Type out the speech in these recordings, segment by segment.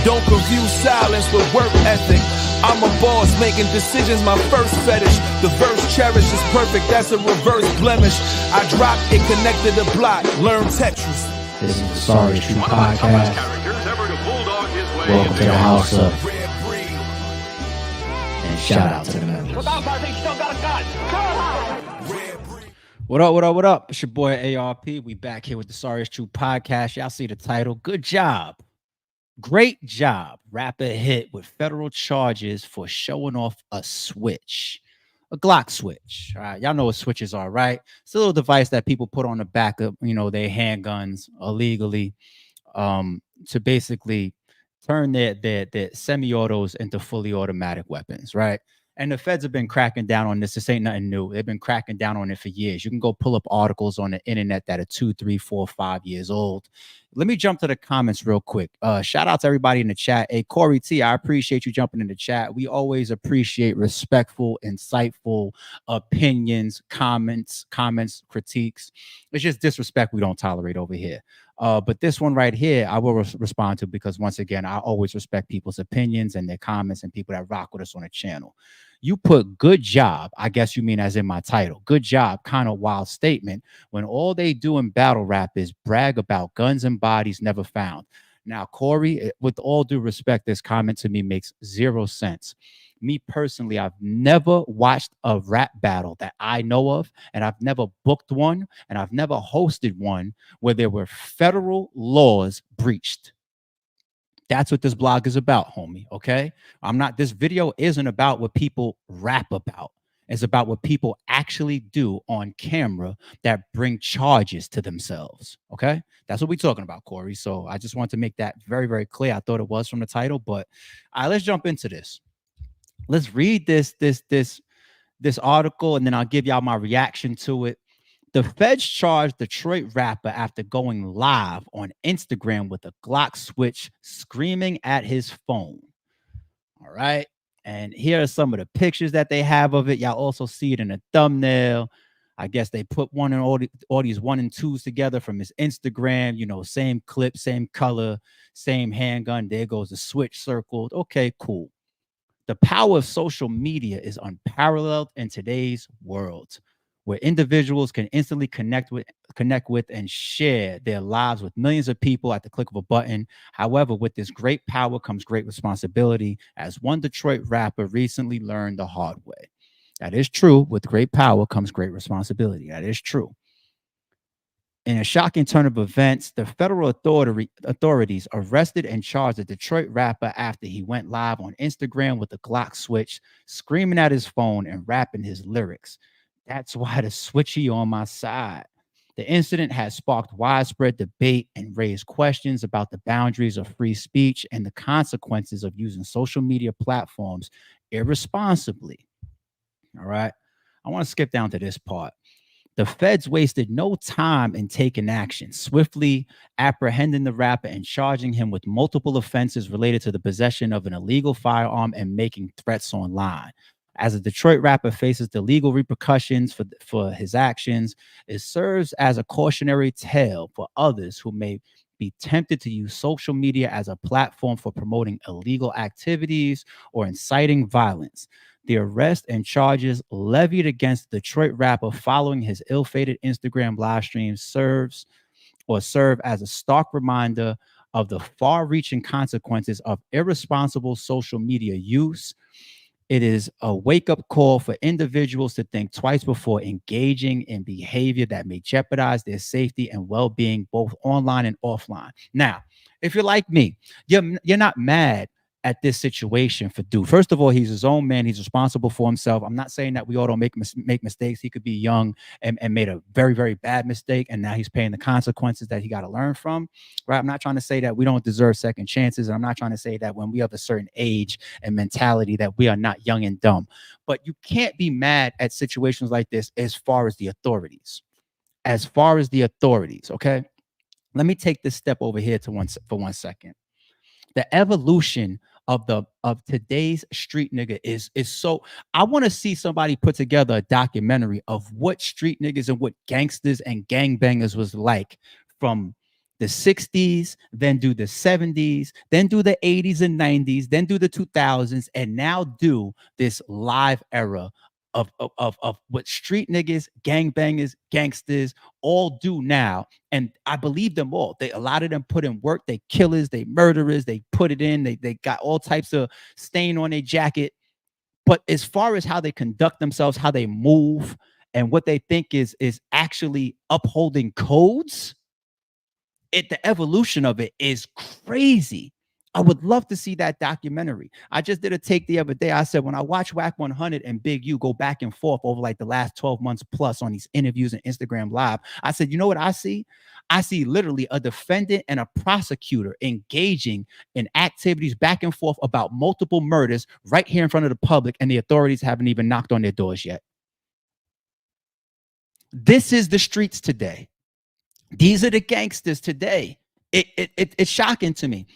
Don't confuse silence with work ethic. I'm a boss, making decisions my first fetish. The verse cherished is perfect, that's a reverse blemish. I dropped it, connected the block, learn Tetris. This is the Sorry It's True podcast. Welcome to the house of. And shout out to the members. What up? It's your boy ARP. We back here with the Sorry It's True podcast. Y'all see the title. Good job. Great job. Rapper hit with federal charges for showing off a switch. A Glock switch. All right. Y'all know what switches are, right? It's a little device that people put on the back of, their handguns illegally, to basically turn their semi-autos into fully automatic weapons, right? And the feds have been cracking down on this. This ain't nothing new. They've been cracking down on it for years. You can go pull up articles on the internet that are 2, 3, 4, 5 years old. Let me jump to the comments real quick. Shout out to everybody in the chat. Hey, Corey T, I appreciate you jumping in the chat. We always appreciate respectful, insightful opinions, comments, critiques. It's just disrespect we don't tolerate over here. But this one right here, I will respond to, because once again, I always respect people's opinions and their comments and people that rock with us on the channel. You put good job, I guess you mean as in my title, good job, kind of wild statement, when all they do in battle rap is brag about guns and bodies never found. Now, Corey, with all due respect, this comment to me makes zero sense. Me personally, I've never watched a rap battle that I know of, and I've never booked one, and I've never hosted one where there were federal laws breached. That's what this blog is about, homie, okay? This video isn't about what people rap about. It's about what people actually do on camera that bring charges to themselves, okay? That's what we're talking about, Corey. So I just want to make that very, very clear. I thought it was from the title, but all right, let's jump into this. Let's read this article, and then I'll give y'all my reaction to it. The feds charged Detroit rapper after going live on Instagram with a Glock switch, screaming at his phone. All right. And here are some of the pictures that they have of it. Y'all also see it in the thumbnail. I guess they put one and all these 1 and 2s together from his Instagram, same clip, same color, same handgun. There goes the switch circled. Okay, cool. The power of social media is unparalleled in today's world, where individuals can instantly connect with and share their lives with millions of people at the click of a button. However, with this great power comes great responsibility, as one Detroit rapper recently learned the hard way. That is true. With great power comes great responsibility. That is true. In a shocking turn of events, the federal authorities arrested and charged the Detroit rapper after he went live on Instagram with a Glock switch, screaming at his phone and rapping his lyrics. That's why the switchy on my side. The incident has sparked widespread debate and raised questions about the boundaries of free speech and the consequences of using social media platforms irresponsibly. All right. I want to skip down to this part. The feds wasted no time in taking action, swiftly apprehending the rapper and charging him with multiple offenses related to the possession of an illegal firearm and making threats online. As a Detroit rapper faces the legal repercussions for his actions, it serves as a cautionary tale for others who may be tempted to use social media as a platform for promoting illegal activities or inciting violence. The arrest and charges levied against the Detroit rapper following his ill-fated Instagram live stream serve as a stark reminder of the far-reaching consequences of irresponsible social media use. It is a wake-up call for individuals to think twice before engaging in behavior that may jeopardize their safety and well-being, both online and offline. Now, if you're like me, you're not mad at this situation for dude. First of all, he's his own man. He's responsible for himself. I'm not saying that we all don't make mistakes. He could be young and made a very, very bad mistake, and now he's paying the consequences that he got to learn from, right? I'm not trying to say that we don't deserve second chances, and I'm not trying to say that when we have a certain age and mentality that we are not young and dumb. But you can't be mad at situations like this as far as the authorities. Okay? Let me take this step over here for 1 second. The evolution of today's street nigga is so. I want to see somebody put together a documentary of what street niggas and what gangsters and gangbangers was like from the 60s, then do the 70s, then do the 80s and 90s, then do the 2000s, and now do this live era of what street niggas, gangbangers, gangsters all do now. And I believe them all. A lot of them put in work. They killers, they murderers, they put it in. They got all types of stain on their jacket. But as far as how they conduct themselves, how they move, and what they think is actually upholding codes, the evolution of it is crazy. I would love to see that documentary. I just did a take the other day. I said, when I watch Whack 100 and Big U go back and forth over like the last 12 months plus on these interviews and Instagram Live, I said, you know what I see? I see literally a defendant and a prosecutor engaging in activities back and forth about multiple murders right here in front of the public, and the authorities haven't even knocked on their doors yet. This is the streets today. These are the gangsters today. It's shocking to me.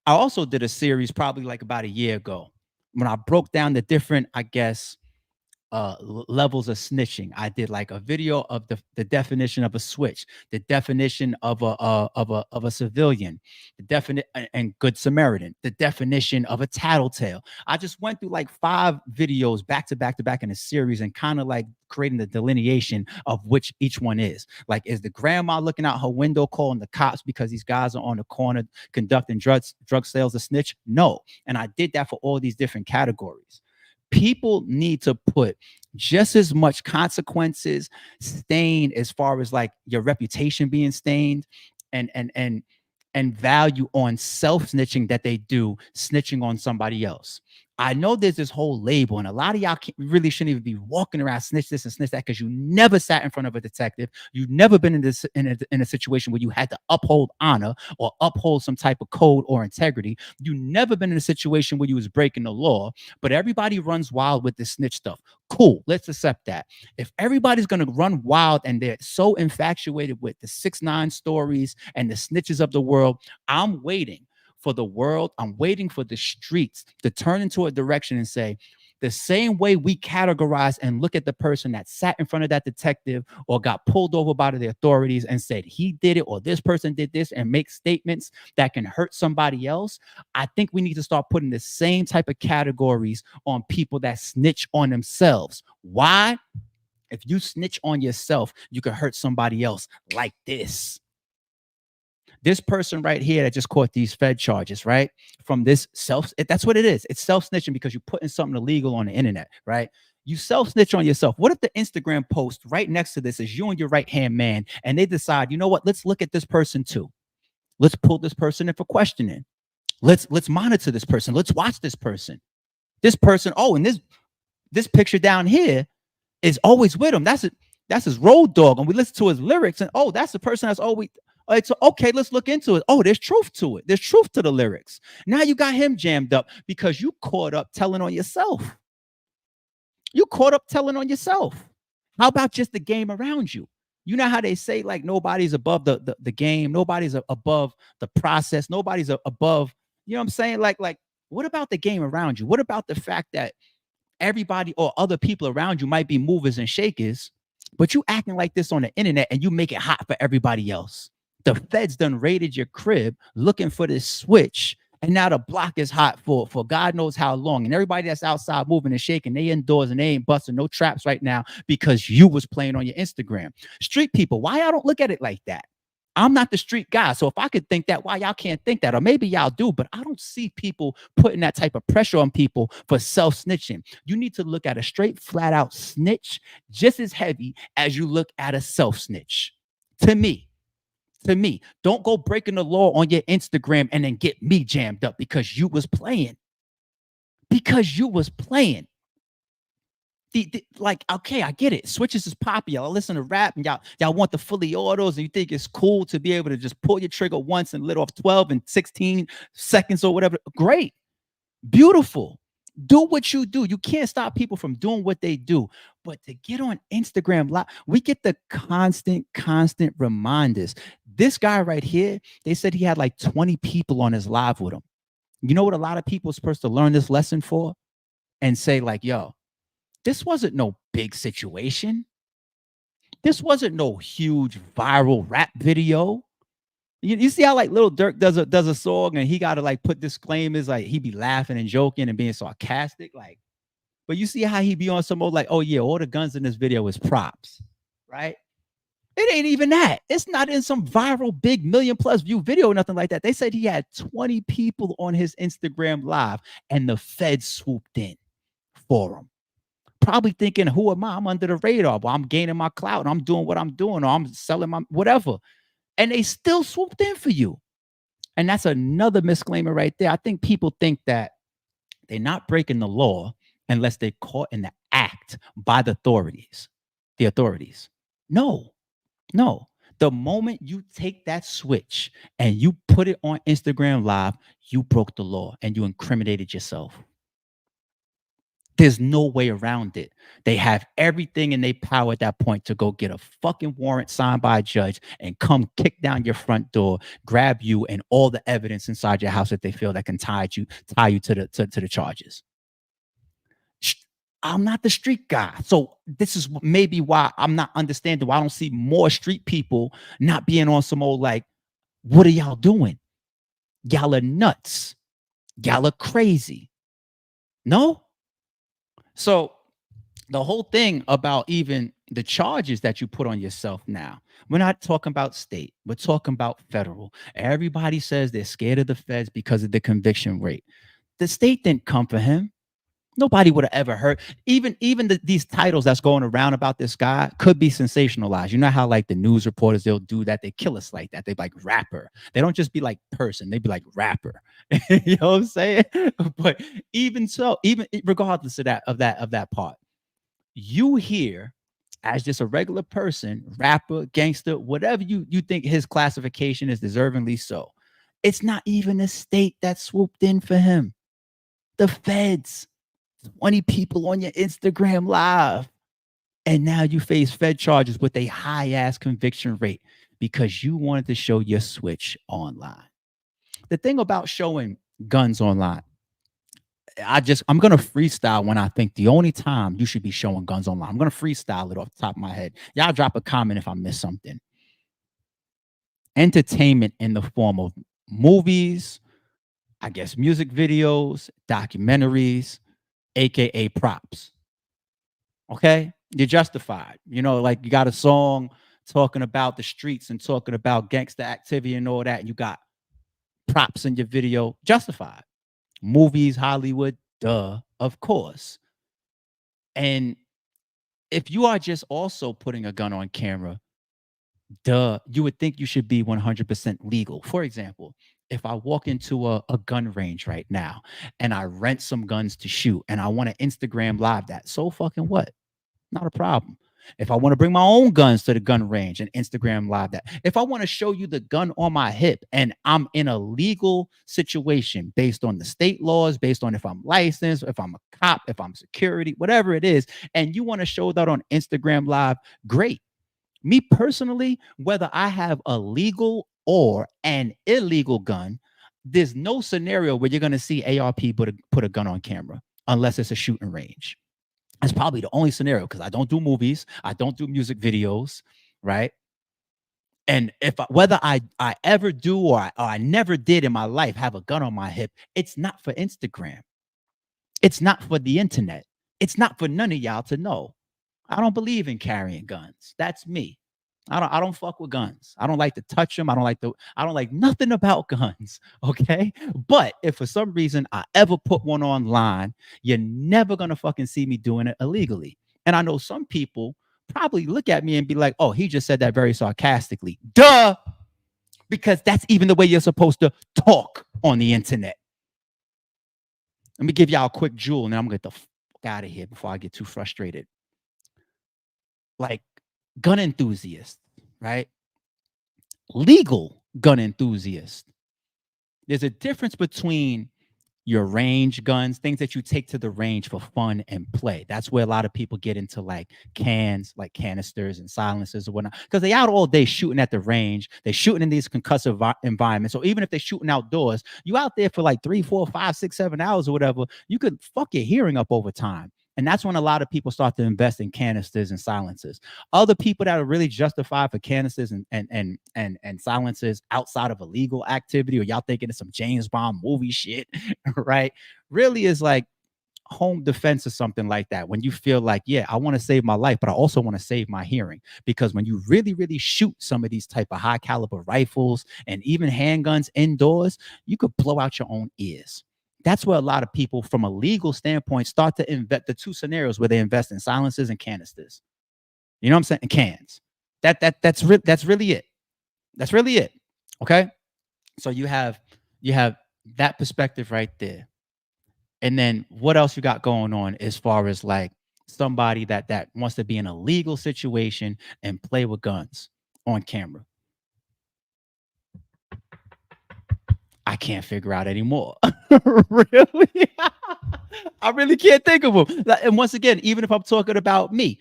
I also did a series probably like about a year ago when I broke down the different, I guess, levels of snitching. I did like a video of the definition of a switch, the definition of a civilian, the definite and good Samaritan, the definition of a tattletale. I just went through like 5 videos back to back to back in a series and kind of like creating the delineation of which each one is. Like, is the grandma looking out her window calling the cops because these guys are on the corner conducting drug sales a snitch? No. And I did that for all these different categories. People need to put just as much consequences, stain as far as like your reputation being stained, and value on self-snitching that they do snitching on somebody else. I know there's this whole label, and a lot of y'all really shouldn't even be walking around snitch this and snitch that because you never sat in front of a detective. You've never been in a situation where you had to uphold honor or uphold some type of code or integrity. You never been in a situation where you was breaking the law, but everybody runs wild with this snitch stuff. Cool, let's accept that. If everybody's going to run wild and they're so infatuated with the 6ix9ine stories and the snitches of the world, I'm waiting for the world, I'm waiting for the streets to turn into a direction and say, the same way we categorize and look at the person that sat in front of that detective or got pulled over by the authorities and said he did it or this person did this and make statements that can hurt somebody else, I think we need to start putting the same type of categories on people that snitch on themselves. Why? If you snitch on yourself, you can hurt somebody else like this. This person right here that just caught these Fed charges, right? From this that's what it is. It's self-snitching because you're putting something illegal on the internet, right? You self-snitch on yourself. What if the Instagram post right next to this is you and your right-hand man, and they decide, you know what? Let's look at this person too. Let's pull this person in for questioning. Let's monitor this person. Let's watch this person. This person, oh, and this picture down here is always with him. That's his road dog. And we listen to his lyrics, and oh, that's the person that's always. It's okay, let's look into it. Oh, there's truth to it. There's truth to the lyrics. Now you got him jammed up because you caught up telling on yourself. You caught up telling on yourself. How about just the game around you? You know how they say like nobody's above the game, nobody's above the process, nobody's above, you know what I'm saying? Like what about the game around you? What about the fact that everybody or other people around you might be movers and shakers, but you acting like this on the internet and you make it hot for everybody else? The feds done raided your crib looking for this switch, and now the block is hot for God knows how long. And everybody that's outside moving and shaking, they indoors and they ain't busting no traps right now because you was playing on your Instagram. Street people, why y'all don't look at it like that? I'm not the street guy, so if I could think that, why y'all can't think that? Or maybe y'all do, but I don't see people putting that type of pressure on people for self-snitching. You need to look at a straight, flat-out snitch just as heavy as you look at a self-snitch. To me, don't go breaking the law on your Instagram and then get me jammed up because you was playing. Like, okay, I get it. Switches is popular. I listen to rap and y'all want the fully autos and you think it's cool to be able to just pull your trigger once and let off 12 and 16 seconds or whatever. Great. Beautiful. Do what you do. You can't stop people from doing what they do. But to get on Instagram Live, we get the constant reminders. This guy right here, they said he had like 20 people on his live with him. You know what a lot of people are supposed to learn this lesson for? And say like, yo, this wasn't no big situation. This wasn't no huge viral rap video. You see how like Lil Durk does a song and he got to like put disclaimers, like he be laughing and joking and being sarcastic, like. But you see how he be on some old like, oh yeah, all the guns in this video is props, right? It ain't even that. It's not in some viral big million+ view video or nothing like that. They said he had 20 people on his Instagram live and the feds swooped in for him. Probably thinking, who am I? I'm under the radar, but I'm gaining my clout. I'm doing what I'm doing, or I'm selling my whatever. And they still swooped in for you. And that's another misclaimer right there. I think people think that they're not breaking the law unless they're caught in the act by the authorities. The authorities. No. The moment you take that switch and you put it on Instagram Live, you broke the law and you incriminated yourself. There's no way around it. They have everything in their power at that point to go get a fucking warrant signed by a judge and come kick down your front door, grab you and all the evidence inside your house that they feel that can tie you to the charges. I'm not the street guy. So this is maybe why I'm not understanding why I don't see more street people not being on some old like, what are y'all doing? Y'all are nuts. Y'all are crazy. No? So the whole thing about even the charges that you put on yourself now, we're not talking about state. We're talking about federal. Everybody says they're scared of the feds because of the conviction rate. The state didn't come for him. Nobody would have ever heard. Even these titles that's going around about this guy could be sensationalized. You know how like the news reporters, they'll do that. They kill us like that. They like rapper. They don't just be like person. They be like rapper. You know what I'm saying? But even so, even regardless of that part, you hear as just a regular person, rapper, gangster, whatever you think his classification is, deservingly so. It's not even a state that swooped in for him. The feds. 20 people on your Instagram Live. And now you face Fed charges with a high ass conviction rate because you wanted to show your switch online. The thing about showing guns online, I'm going to freestyle when I think the only time you should be showing guns online. I'm going to freestyle it off the top of my head. Y'all drop a comment if I miss something. Entertainment in the form of movies, I guess music videos, documentaries, AKA props. Okay, you're justified. You know, like you got a song talking about the streets and talking about gangster activity and all that, and you got props in your video. Justified. Movies, Hollywood, duh, of course. And if you are just also putting a gun on camera, duh, you would think you should be 100% legal. For example, if I walk into a gun range right now and I rent some guns to shoot and I want to Instagram live that, so fucking what? Not a problem. If I want to bring my own guns to the gun range and Instagram live that, if I want to show you the gun on my hip and I'm in a legal situation based on the state laws, based on if I'm licensed, if I'm a cop, if I'm security, whatever it is, and you want to show that on Instagram live, great. Me personally, whether I have a legal or an illegal gun, there's no scenario where you're going to see ARP put a gun on camera unless it's a shooting range. That's probably the only scenario because I don't do movies. I don't do music videos, right? And whether I ever do or I never did in my life have a gun on my hip, it's not for Instagram. It's not for the internet. It's not for none of y'all to know. I don't believe in carrying guns. That's me. I don't fuck with guns. I don't like to touch them. I don't like nothing about guns. Okay. But if for some reason I ever put one online, you're never gonna fucking see me doing it illegally. And I know some people probably look at me and be like, oh, he just said that very sarcastically. Duh. Because that's even the way you're supposed to talk on the internet. Let me give y'all a quick jewel and then I'm gonna get the fuck out of here before I get too frustrated. Like gun enthusiast, right? Legal gun enthusiast. There's a difference between your range guns, things that you take to the range for fun and play. That's where a lot of people get into like cans, like canisters and silencers or whatnot, because they out all day shooting at the range. They're shooting in these concussive environments. So even if they're shooting outdoors, you out there for like 3, 4, 5, 6, 7 hours or whatever, you could fuck your hearing up over time. And that's when a lot of people start to invest in canisters and silencers. Other people that are really justified for canisters and silencers outside of illegal activity, or y'all thinking it's some James Bond movie shit, right? Really is like home defense or something like that. When you feel like, yeah, I want to save my life, but I also want to save my hearing. Because when you really, really shoot some of these type of high caliber rifles and even handguns indoors, you could blow out your own ears. That's where a lot of people from a legal standpoint start to invest, the two scenarios where they invest in silencers and canisters. You know what I'm saying? And cans. That's really it. That's really it. Okay. So you have that perspective right there. And then what else you got going on as far as like somebody that wants to be in a legal situation and play with guns on camera? I can't figure out anymore. Really? I really can't think of them. And once again, even if I'm talking about me,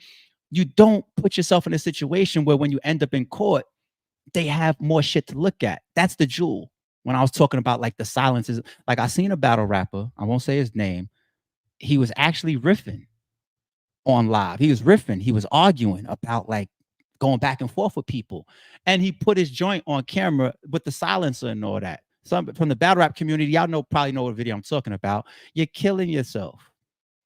you don't put yourself in a situation where when you end up in court, they have more shit to look at. That's the jewel. When I was talking about like the silences, like I seen a battle rapper, I won't say his name. He was actually riffing on live. He was riffing. He was arguing about like going back and forth with people. And he put his joint on camera with the silencer and all that. Some from the battle rap community, y'all probably know what video I'm talking about. You're killing yourself.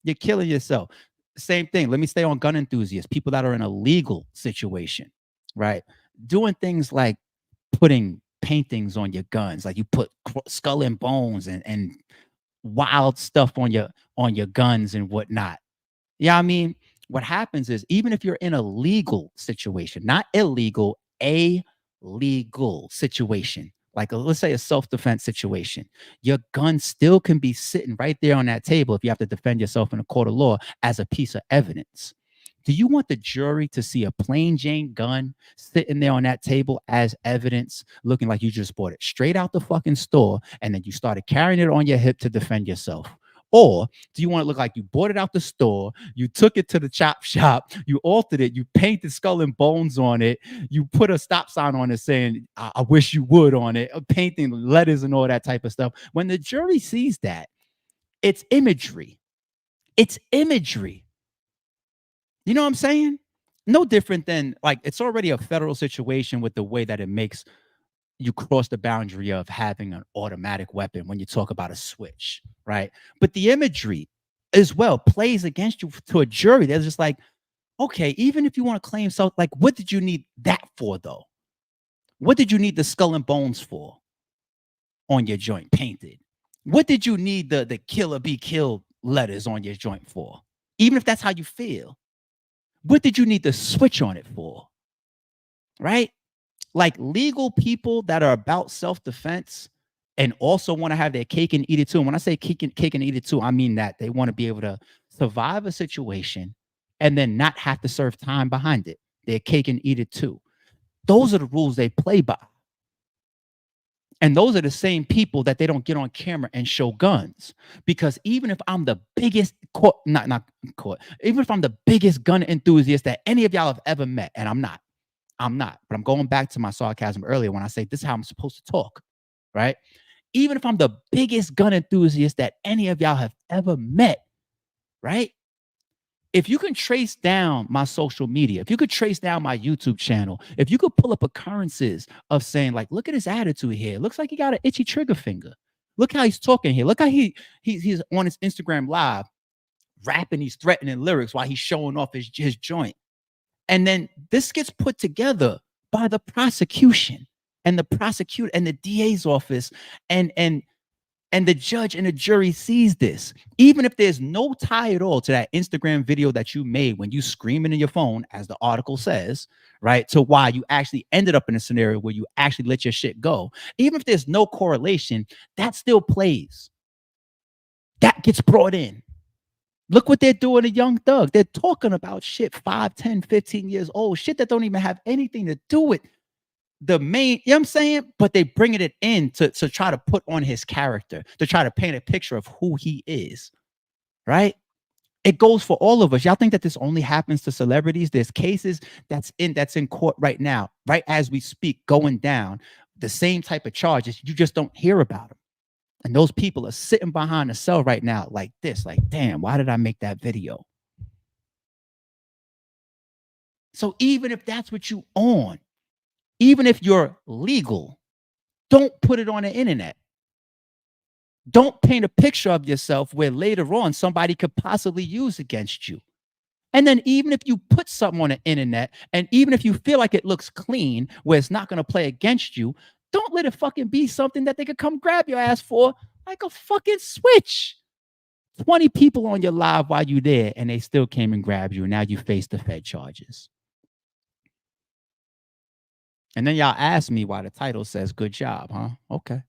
You're killing yourself. Same thing. Let me stay on gun enthusiasts, people that are in a legal situation, right? Doing things like putting paintings on your guns, like you put skull and bones and wild stuff on your guns and whatnot. Yeah, I mean, what happens is even if you're in a legal situation, not illegal, a legal situation, like let's say a self-defense situation, your gun still can be sitting right there on that table if you have to defend yourself in a court of law as a piece of evidence. Do you want the jury to see a plain Jane gun sitting there on that table as evidence, looking like you just bought it straight out the fucking store and then you started carrying it on your hip to defend yourself? Or do you want to look like you bought it out the store, you took it to the chop shop, you altered it, you painted skull and bones on it, you put a stop sign on it saying, I wish you would on it, painting letters and all that type of stuff? When the jury sees that, it's imagery. It's imagery. You know what I'm saying? No different than like it's already a federal situation with the way that it makes you cross the boundary of having an automatic weapon when you talk about a switch, right? But the imagery as well plays against you to a jury. They're just like, okay, even if you want to claim so, like, what did you need that for though? What did you need the skull and bones for on your joint painted? What did you need the killer be killed letters on your joint for? Even if that's how you feel. What did you need the switch on it for? Right? Like legal people that are about self-defense and also want to have their cake and eat it too. And when I say cake and eat it too, I mean that they want to be able to survive a situation and then not have to serve time behind it. Their cake and eat it too. Those are the rules they play by. And those are the same people that they don't get on camera and show guns. Because even if I'm the biggest even if I'm the biggest gun enthusiast that any of y'all have ever met, and I'm not, but I'm going back to my sarcasm earlier when I say this is how I'm supposed to talk, right? Even if I'm the biggest gun enthusiast that any of y'all have ever met, right? If you can trace down my social media, if you could trace down my YouTube channel, if you could pull up occurrences of saying like, look at his attitude here. Looks like he got an itchy trigger finger. Look how he's talking here. Look how he's on his Instagram live rapping these threatening lyrics while he's showing off his joint. And then this gets put together by the prosecution and the prosecutor and the DA's office and the judge and the jury sees this. Even if there's no tie at all to that Instagram video that you made when you screaming in your phone, as the article says, right, to why you actually ended up in a scenario where you actually let your shit go. Even if there's no correlation, that still plays. That gets brought in. Look what they're doing to Young Thug. They're talking about shit 5, 10, 15 years old, shit that don't even have anything to do with the main, you know what I'm saying? But they bringing it in to try to put on his character, to try to paint a picture of who he is, right? It goes for all of us. Y'all think that this only happens to celebrities? There's cases that's in court right now, right as we speak, going down, the same type of charges. You just don't hear about them. And those people are sitting behind a cell right now like this, like, damn, why did I make that video? So even if that's what you own, even if you're legal, don't put it on the internet. Don't paint a picture of yourself where later on somebody could possibly use against you. And then even if you put something on the internet, and even if you feel like it looks clean, where it's not going to play against you, don't let it fucking be something that they could come grab your ass for like a fucking switch. 20 people on your live while you there, and they still came and grabbed you, and now you face the Fed charges. And then y'all ask me why the title says good job, huh? Okay.